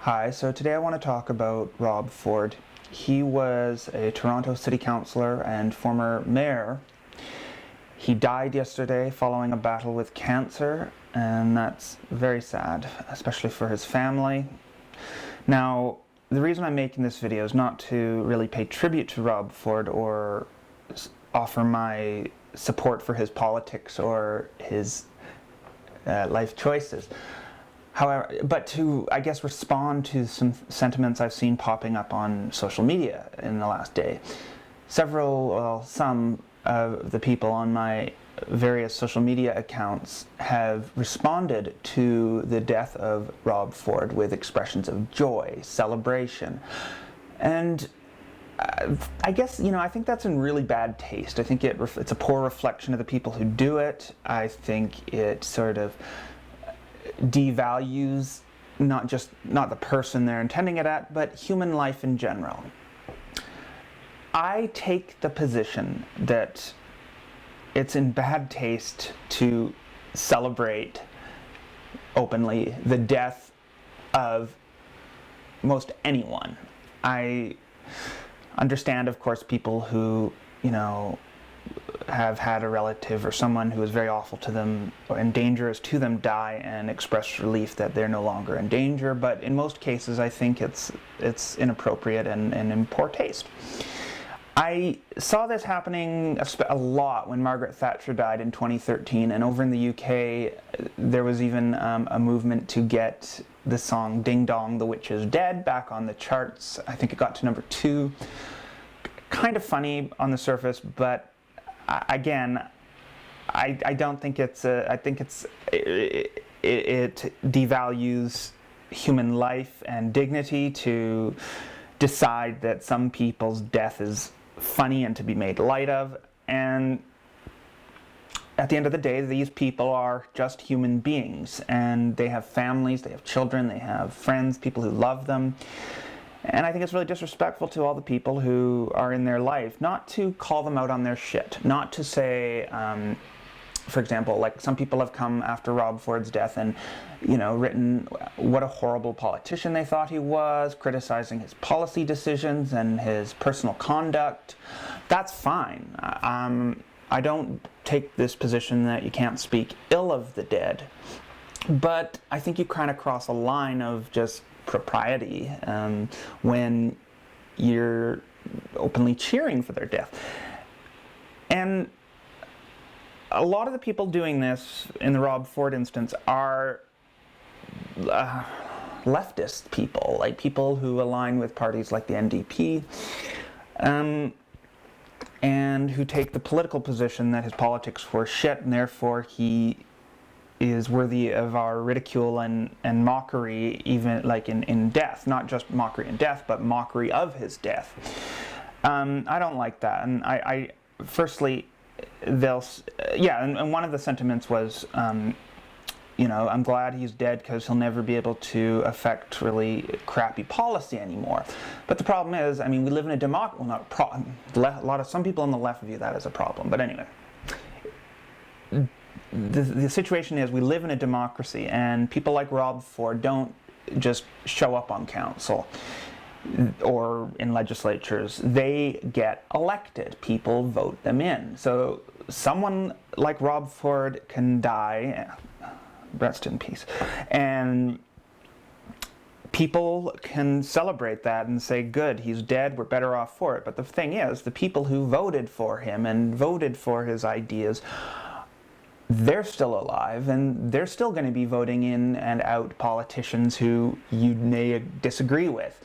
Hi, so today I want to talk about Rob Ford. He was a Toronto City Councillor and former mayor. He died yesterday following a battle with cancer, and that's very sad, especially for his family. Now, the reason I'm making this video is not to really pay tribute to Rob Ford or offer my support for his politics or his life choices. However, but to, I guess, respond to some sentiments I've seen popping up on social media in the last day. Some of the people on my various social media accounts have responded to the death of Rob Ford with expressions of joy, celebration, and I guess, I think that's in really bad taste. I think it's a poor reflection of the people who do it. I think it sort of devalues not the person they're intending it at, but human life in general. I take the position that it's in bad taste to celebrate openly the death of most anyone. I understand, of course, people who, have had a relative or someone who is very awful to them and dangerous to them die and express relief that they're no longer in danger, but in most cases I think it's inappropriate and in poor taste. I saw this happening a lot when Margaret Thatcher died in 2013, and over in the UK there was even a movement to get the song Ding Dong, the Witch is Dead back on the charts. I think it got to number 2. Kind of funny on the surface, but again, I don't think it devalues human life and dignity to decide that some people's death is funny and to be made light of. And at the end of the day, these people are just human beings, and they have families, they have children, they have friends, people who love them. And I think it's really disrespectful to all the people who are in their life not to call them out on their shit, not to say, for example, like some people have come after Rob Ford's death and, written what a horrible politician they thought he was, criticizing his policy decisions and his personal conduct. That's fine. I don't take this position that you can't speak ill of the dead, but I think you kind of cross a line of just propriety when you're openly cheering for their death. And a lot of the people doing this in the Rob Ford instance are leftist people, like people who align with parties like the NDP, and who take the political position that his politics were shit and therefore he is worthy of our ridicule and mockery, even like in death. Not just mockery in death, but mockery of his death. I don't like that. And I firstly, and one of the sentiments was, I'm glad he's dead because he'll never be able to affect really crappy policy anymore. But the problem is, we live in a democracy. Well, not a problem. Some people on the left view that as a problem. But anyway. The situation is we live in a democracy, and people like Rob Ford don't just show up on council or in legislatures. They get elected. People vote them in. So someone like Rob Ford can die, rest in peace, and people can celebrate that and say, good, he's dead, we're better off for it. But the thing is, the people who voted for him and voted for his ideas, they're still alive, and they're still going to be voting in and out politicians who you may disagree with.